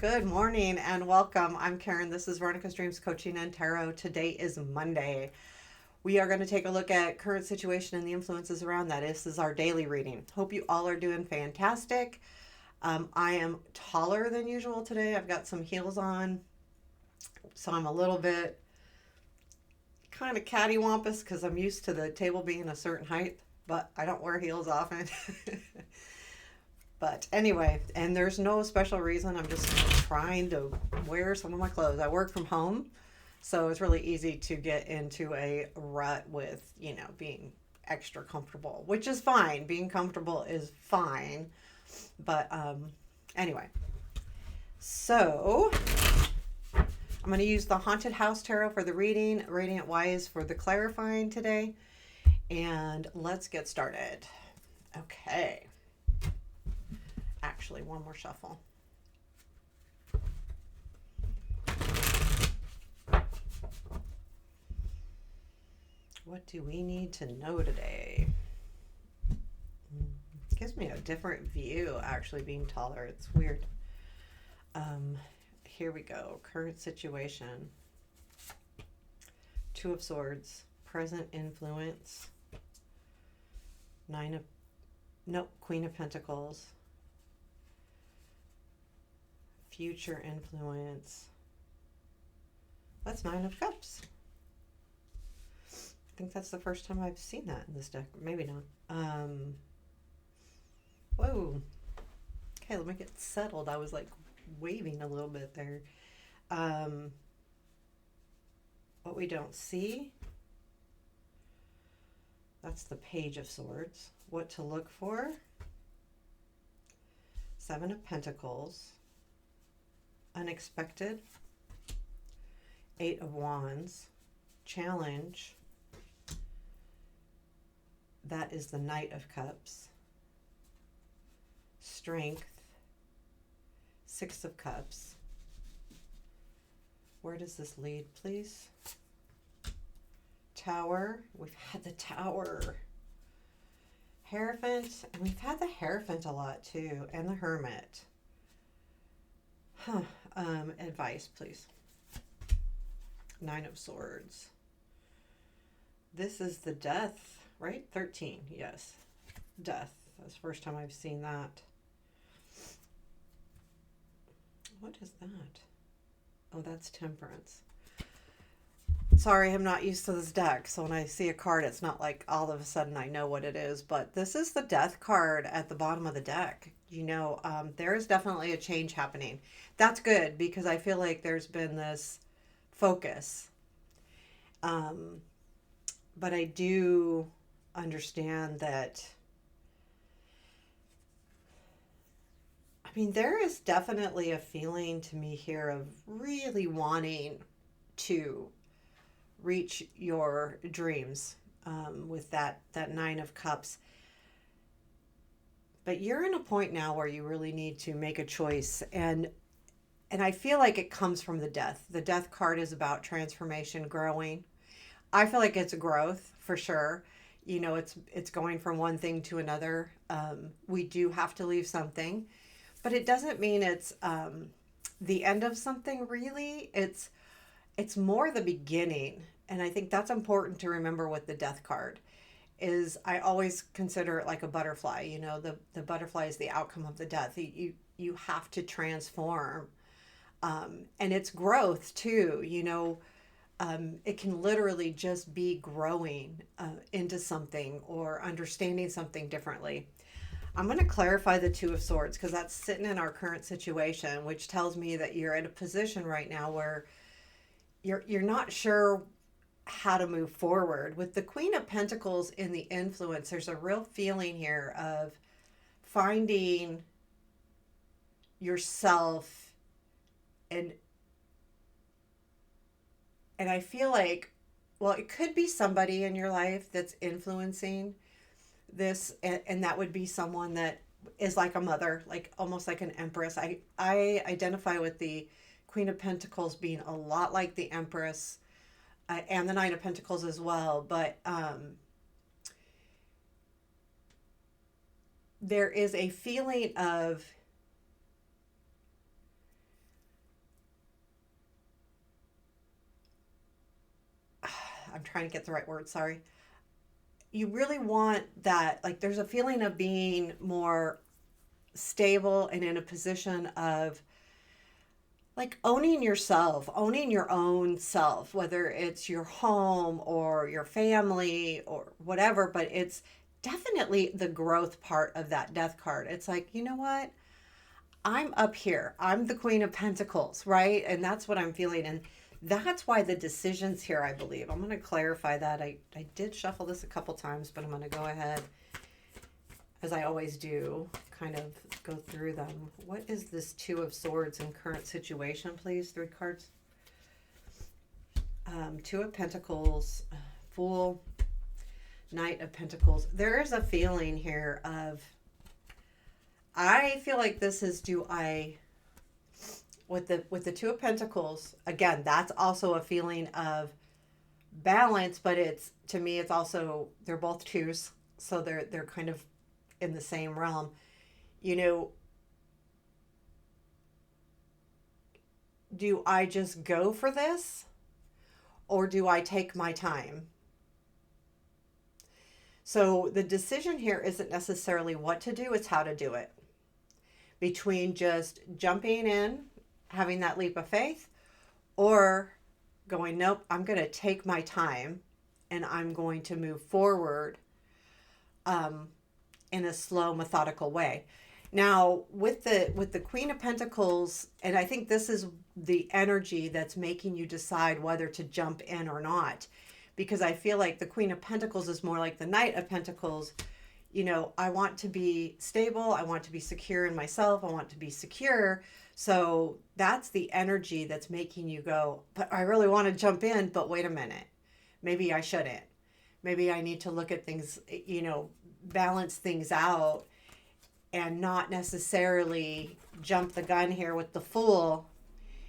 Good morning and welcome. I'm Karen. This is Veronica's Dreams Coaching and Tarot. Today is Monday. We are going to take a look at current situation and the influences around that. This is our daily reading. Hope you all are doing fantastic. I am taller than usual today. I've got some heels on, so I'm a little bit kind of cattywampus because I'm used to the table being a certain height, but I don't wear heels often. But anyway, and there's no special reason. I'm just trying to wear some of my clothes. I work from home, so it's really easy to get into a rut with, being extra comfortable, which is fine. Being comfortable is fine. But anyway, so I'm going to use the Haunted House Tarot for the reading, Radiant Wise for the clarifying today. And let's get started. Okay. Actually, one more shuffle. What do we need to know today? It gives me a different view, actually, being taller. It's weird. Here we go. Current situation. Two of Swords. Present influence. Queen of Pentacles. Future influence. That's Nine of Cups. I think that's the first time I've seen that in this deck. Maybe not. Whoa. Okay, let me get settled. I was like waving a little bit there. What we don't see. That's the Page of Swords. What to look for. Seven of Pentacles. Unexpected. Eight of Wands. Challenge. That is the Knight of Cups. Strength. Six of Cups. Where does this lead, please? Tower. We've had the Tower. Hierophant. And we've had the Hierophant a lot too. And the Hermit. Advice, please. Nine of Swords. This is the Death, right? 13, yes. Death. That's the first time I've seen that. What is that? Oh, that's Temperance. Sorry, I'm not used to this deck, so when I see a card, it's not like all of a sudden I know what it is, but this is the Death card at the bottom of the deck. There is definitely a change happening. That's good because I feel like there's been this focus. But I do understand that, there is definitely a feeling to me here of really wanting to reach your dreams with that Nine of Cups. But you're in a point now where you really need to make a choice. And I feel like it comes from the Death. The Death card is about transformation, growing. I feel like it's growth for sure. It's going from one thing to another. We do have to leave something, but it doesn't mean it's the end of something really. It's more the beginning. And I think that's important to remember with the Death card is I always consider it like a butterfly. The butterfly is the outcome of the death. You have to transform. And it's growth too, it can literally just be growing into something or understanding something differently. I'm going to clarify the Two of Swords because that's sitting in our current situation, which tells me that you're at a position right now where you're not sure how to move forward. With the Queen of Pentacles in the influence, there's a real feeling here of finding yourself and I feel like, well, it could be somebody in your life that's influencing this, and that would be someone that is like a mother, like almost like an empress. I identify with the Queen of Pentacles being a lot like the Empress, and the Nine of Pentacles as well. But there is a feeling of I'm trying to get the right word, sorry. You really want that, like, there's a feeling of being more stable and in a position of like owning yourself, owning your own self, whether it's your home or your family or whatever, but it's definitely the growth part of that death card. It's like, you know what? I'm up here. I'm the Queen of Pentacles, right? And that's what I'm feeling. And that's why the decisions here, I believe. I'm going to clarify that. I did shuffle this a couple times, but I'm going to go ahead, as I always do, kind of go through them. What is this Two of Swords in current situation, please? 3 cards. Two of Pentacles, Fool, Knight of Pentacles. There is a feeling here of, I feel like this is, do I, with the Two of Pentacles, again, that's also a feeling of balance, but it's, to me, it's also, they're both twos, so they're kind of in the same realm. You know, do I just go for this or do I take my time? So the decision here isn't necessarily what to do, it's how to do it. Between just jumping in, having that leap of faith, or going, nope, I'm going to take my time and I'm going to move forward in a slow, methodical way. Now, with the Queen of Pentacles, and I think this is the energy that's making you decide whether to jump in or not, because I feel like the Queen of Pentacles is more like the Knight of Pentacles. You know, I want to be stable. I want to be secure in myself. I want to be secure. So that's the energy that's making you go, but I really want to jump in, but wait a minute. Maybe I shouldn't. Maybe I need to look at things, you know, balance things out and not necessarily jump the gun here with the Fool.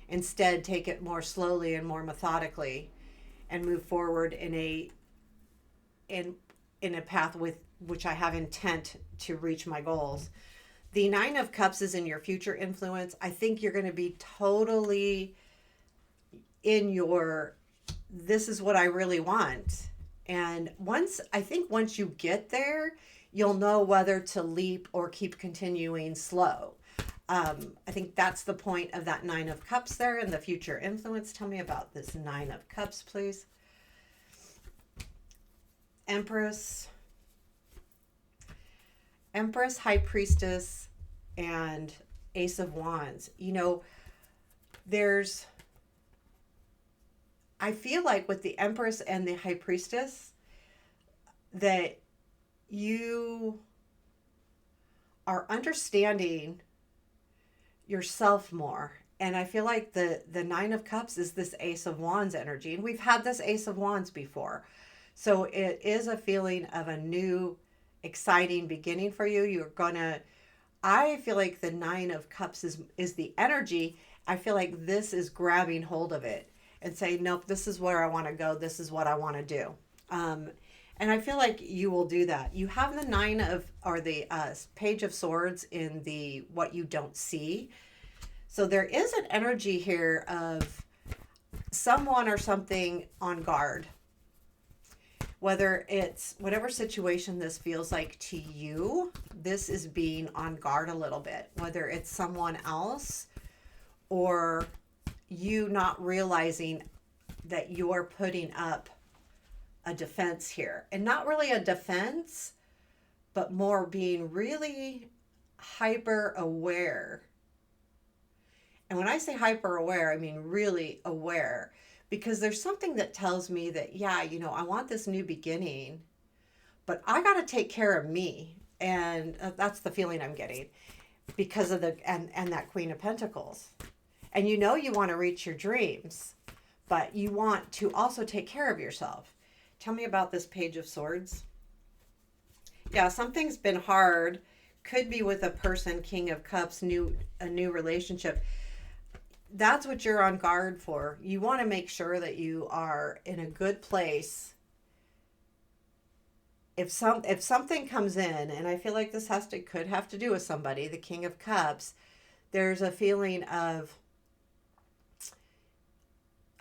Instead, take it more slowly and more methodically and move forward in a path with which I have intent to reach my goals. The Nine of Cups is in your future influence. I think you're going to be totally in your, this is what I really want. And once you get there, you'll know whether to leap or keep continuing slow. I think that's the point of that Nine of Cups there in the future influence. Tell me about this Nine of Cups, please. Empress, High Priestess, and Ace of Wands. You know, I feel like with the Empress and the High Priestess that you are understanding yourself more. And I feel like the Nine of Cups is this Ace of Wands energy. And we've had this Ace of Wands before. So it is a feeling of a new, exciting beginning for you. I feel like the Nine of Cups is the energy. I feel like this is grabbing hold of it and saying, nope, this is where I want to go. This is what I want to do. And I feel like you will do that. You have the Page of Swords in the what you don't see. So there is an energy here of someone or something on guard. Whether it's whatever situation this feels like to you, this is being on guard a little bit. Whether it's someone else or you not realizing that you're putting up a defense here. And not really a defense, but more being really hyper aware. And when I say hyper aware, I mean really aware. Because there's something that tells me that, yeah, you know, I want this new beginning, but I got to take care of me. And that's the feeling I'm getting because of and that Queen of Pentacles. And you know you want to reach your dreams, but you want to also take care of yourself. Tell me about this Page of Swords. Yeah, something's been hard. Could be with a person, King of Cups, a new relationship. That's what you're on guard for. You want to make sure that you are in a good place. If something comes in, and I feel like this could have to do with somebody, the King of Cups, there's a feeling of,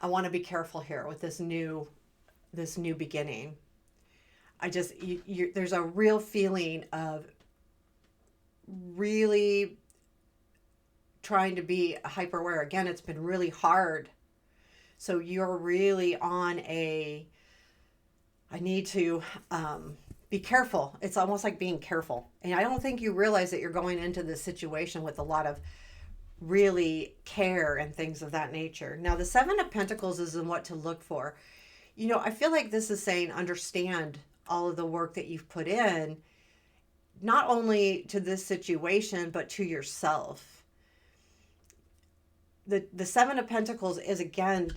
I want to be careful here with this new this new beginning. There's a real feeling of really trying to be hyper aware. Again, it's been really hard. So you're really on I need to be careful. It's almost like being careful. And I don't think you realize that you're going into this situation with a lot of really care and things of that nature. Now, the Seven of Pentacles is in what to look for. I feel like this is saying understand all of the work that you've put in, not only to this situation, but to yourself. The Seven of Pentacles is, again,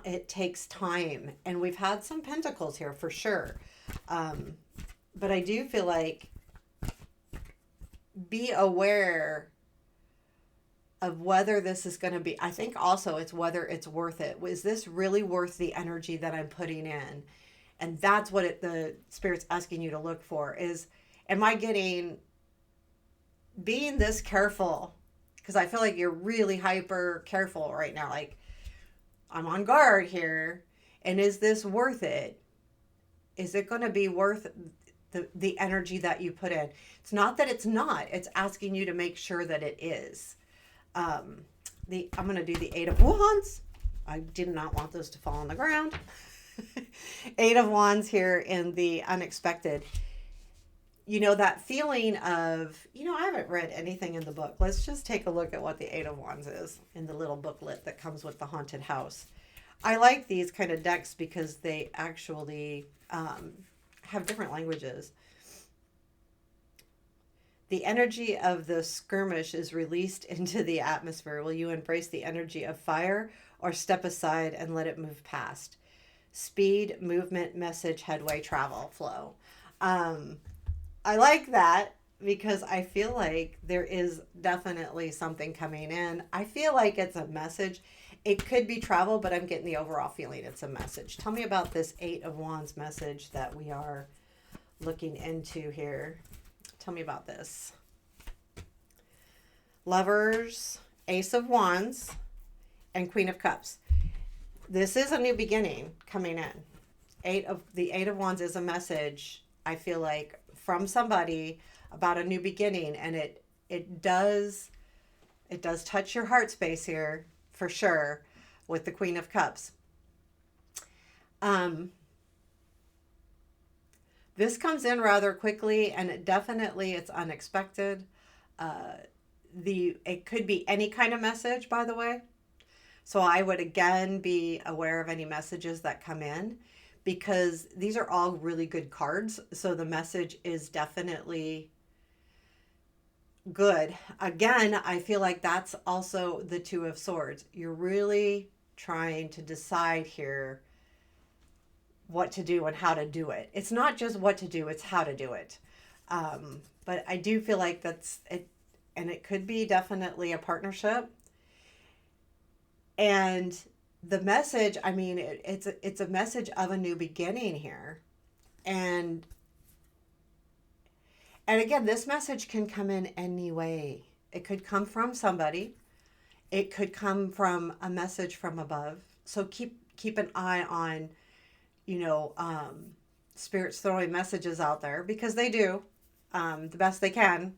it takes time. And we've had some pentacles here for sure. But I do feel like be aware of whether this is going to be, I think also it's whether it's worth it. Is this really worth the energy that I'm putting in? And that's what the Spirit's asking you to look for is, am I being this careful? Because I feel like you're really hyper careful right now. Like, I'm on guard here. And is this worth it? Is it going to be worth the energy that you put in? It's not that it's not. It's asking you to make sure that it is. I'm going to do the Eight of Wands. I did not want those to fall on the ground. Eight of Wands here in the unexpected. That feeling of, I haven't read anything in the book. Let's just take a look at what the Eight of Wands is in the little booklet that comes with the haunted house. I like these kind of decks because they actually have different languages. The energy of the skirmish is released into the atmosphere. Will you embrace the energy of fire or step aside and let it move past? Speed, movement, message, headway, travel, flow. I like that because I feel like there is definitely something coming in. I feel like it's a message. It could be travel, but I'm getting the overall feeling it's a message. Tell me about this Eight of Wands message that we are looking into here. Tell me about this. Lovers, Ace of Wands, and Queen of Cups. This is a new beginning coming in. The Eight of Wands is a message, I feel like, from somebody about a new beginning, and it does touch your heart space here for sure with the Queen of Cups. This comes in rather quickly, and it's unexpected. It could be any kind of message, by the way. So I would again be aware of any messages that come in because these are all really good cards. So the message is definitely good. Again, I feel like that's also the Two of Swords. You're really trying to decide here what to do and how to do it. It's not just what to do, it's how to do it. But I do feel like that's it, and it could be definitely a partnership. And the message, I mean, it's a message of a new beginning here. And again, this message can come in any way. It could come from somebody. It could come from a message from above. So keep an eye on, spirits throwing messages out there because they do the best they can.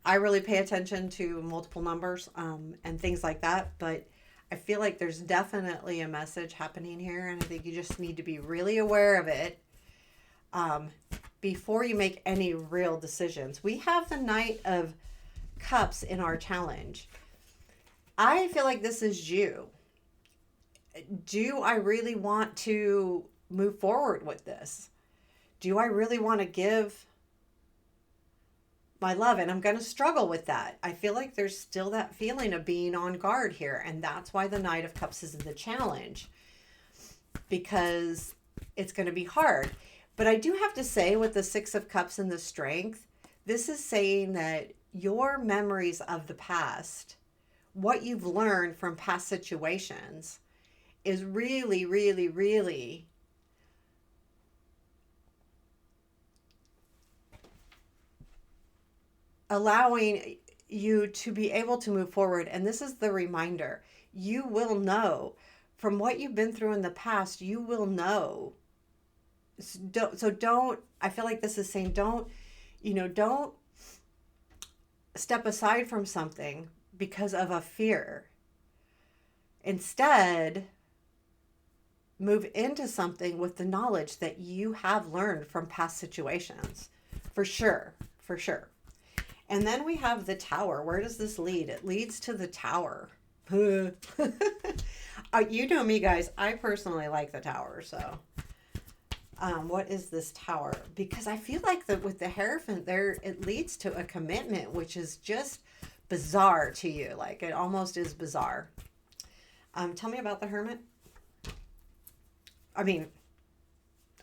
I really pay attention to multiple numbers and things like that, but I feel like there's definitely a message happening here, and I think you just need to be really aware of it before you make any real decisions. We have the Knight of Cups in our challenge. I feel like this is you. Do I really want to move forward with this? Do I really want to give my love? And I'm going to struggle with that. I feel like there's still that feeling of being on guard here. And that's why the Knight of Cups is the challenge, because it's going to be hard. But I do have to say, with the Six of Cups and the Strength, this is saying that your memories of the past, what you've learned from past situations, is really, really, really allowing you to be able to move forward. And this is the reminder. You will know from what you've been through in the past, you will know Don't, I feel like this is saying, don't step aside from something because of a fear. Instead, move into something with the knowledge that you have learned from past situations. For sure. For sure. And then we have the tower. Where does this lead? It leads to the tower. You know me, guys. I personally like the tower. So, what is this tower? Because I feel like that with the Hierophant there, it leads to a commitment, which is just bizarre to you. Like it almost is bizarre. Tell me about the Hermit. I mean,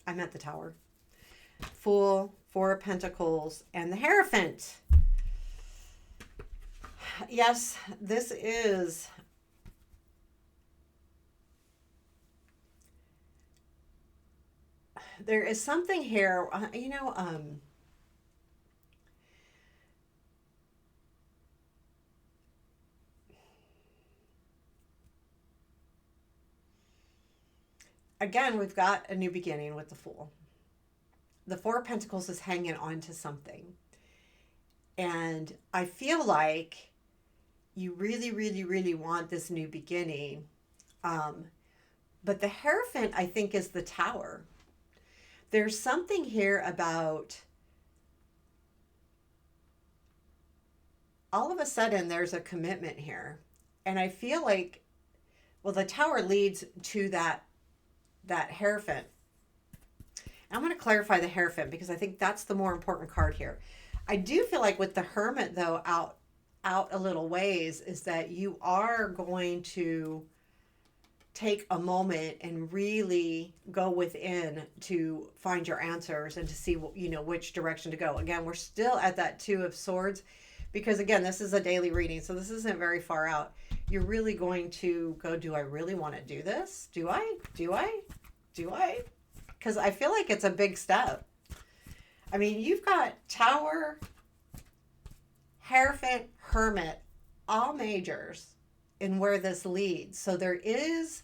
I meant the tower. Fool, Four of Pentacles, and the Hierophant. Yes, this is there is something here, again, we've got a new beginning with the Fool. The Four of Pentacles is hanging on to something. And I feel like you really, really, really want this new beginning. Um, but the Hierophant, I think, is the tower. There's something here about all of a sudden there's a commitment here. And I feel like, well, the tower leads to that Hierophant. I'm going to clarify the Hierophant because I think that's the more important card here. I do feel like with the Hermit, though, out a little ways, is that you are going to take a moment and really go within to find your answers and to see, which direction to go. Again, we're still at that Two of Swords because, again, this is a daily reading, so this isn't very far out. You're really going to go, do I really want to do this? Do I? Because I feel like it's a big step. I mean, you've got Tower, Hierophant, Hermit, all majors in where this leads. So there is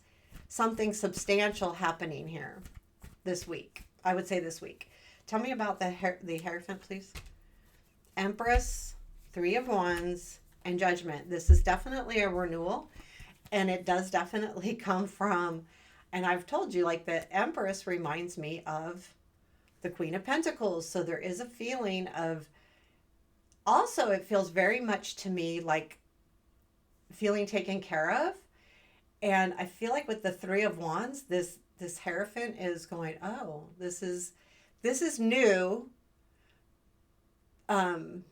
something substantial happening here this week. I would say this week. Tell me about the Hierophant, please. Empress, Three of Wands, and Judgment. This is definitely a renewal, and it does definitely come from, and I've told you, like the Empress reminds me of the Queen of Pentacles. So there is a feeling of, also it feels very much to me like feeling taken care of. And I feel like with the Three of Wands, this Hierophant is going, oh, this is new. And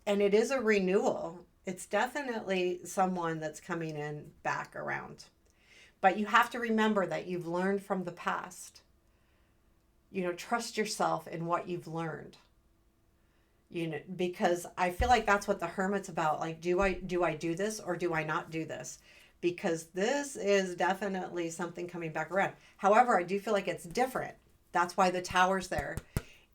it is a renewal. It's definitely someone that's coming in back around. But you have to remember that you've learned from the past. Trust yourself in what you've learned. Because I feel like that's what the Hermit's about. Like, do I do this or do I not do this? Because this is definitely something coming back around. However, I do feel like it's different. That's why the Tower's there.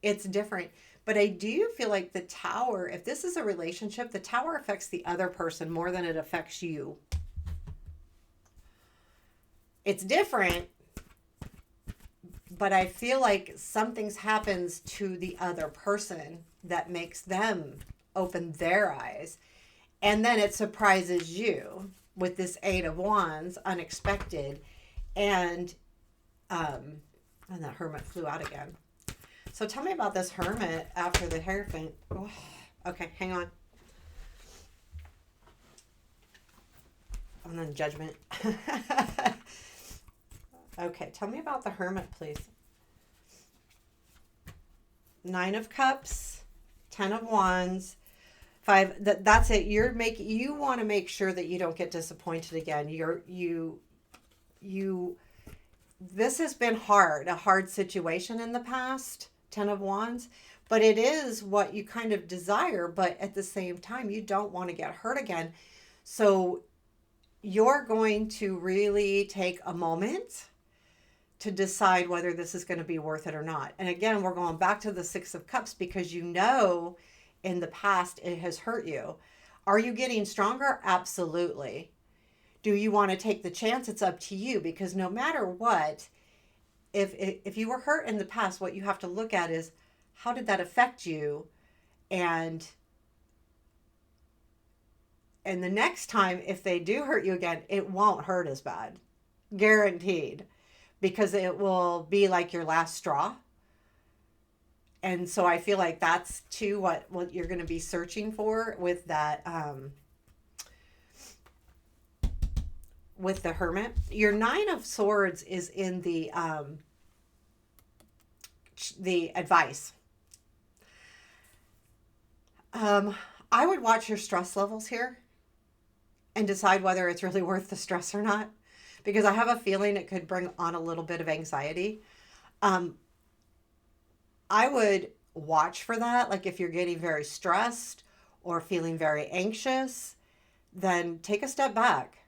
It's different. But I do feel like the Tower, if this is a relationship, the Tower affects the other person more than it affects you. It's different, but I feel like something happens to the other person that makes them open their eyes. And then it surprises you with this Eight of Wands, unexpected. And that Hermit flew out again. So tell me about this Hermit after the Hierophant. Oh, okay, hang on. And then Judgment. Okay, tell me about the Hermit, please. Nine of Cups, Ten of Wands, Five. That's it. You want to make sure that you don't get disappointed again. This has been a hard situation in the past. Ten of Wands, but it is what you kind of desire. But at the same time, you don't want to get hurt again. So you're going to really take a moment to decide whether this is going to be worth it or not. And again, we're going back to the Six of Cups because in the past it has hurt you. Are you getting stronger? Absolutely. Do you want to take the chance? It's up to you, because no matter what, if you were hurt in the past, what you have to look at is how did that affect you, and the next time if they do hurt you again, it won't hurt as bad, guaranteed, because it will be like your last straw. And so I feel like that's too what you're going to be searching for with that with the Hermit. Your Nine of Swords is in the advice. I would watch your stress levels here and decide whether it's really worth the stress or not, because I have a feeling it could bring on a little bit of anxiety. Um, I would watch for that. Like if you're getting very stressed or feeling very anxious, then take a step back,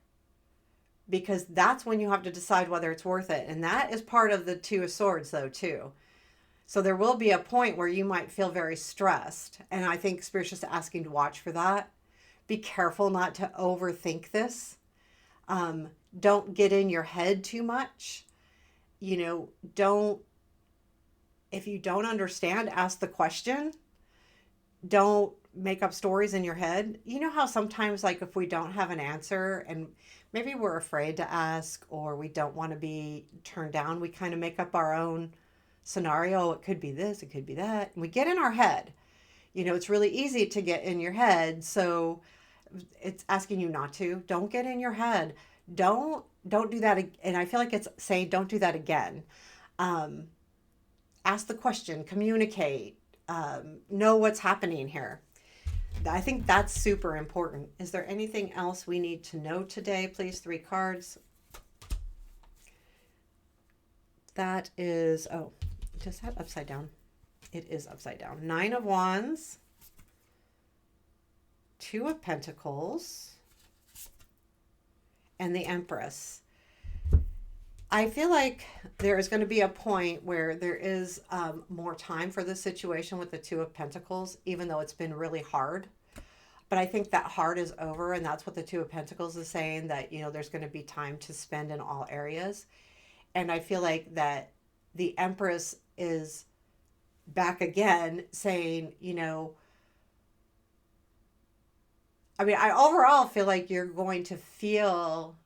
because that's when you have to decide whether it's worth it. And that is part of the Two of Swords, though, too. So there will be a point where you might feel very stressed. And I think Spirit's just asking to watch for that. Be careful not to overthink this. Don't get in your head too much. Don't, if you don't understand, ask the question. Don't make up stories in your head. You know how sometimes, like, if we don't have an answer and maybe we're afraid to ask or we don't want to be turned down, we kind of make up our own scenario. It could be this, it could be that. And we get in our head. It's really easy to get in your head. So it's asking you not to. Don't get in your head. Don't do that. And I feel like it's saying don't do that again. Um, Ask the question, communicate, know what's happening here. I think that's super important. Is there anything else we need to know today? Please, 3 cards. That is, oh, is that upside down? It is upside down. 9 of Wands, 2 of Pentacles, and the Empress. I feel like there is going to be a point where there is more time for this situation with the 2 of Pentacles, even though it's been really hard. But I think that hard is over, and that's what the 2 of Pentacles is saying, that, there's going to be time to spend in all areas. And I feel like that the Empress is back again saying, I overall feel like you're going to feel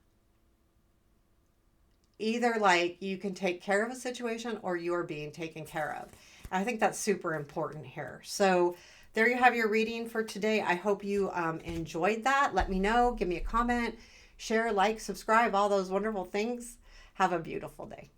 either like you can take care of a situation or you are being taken care of. I think that's super important here. So there you have your reading for today. I hope you enjoyed that. Let me know. Give me a comment, share, like, subscribe, all those wonderful things. Have a beautiful day.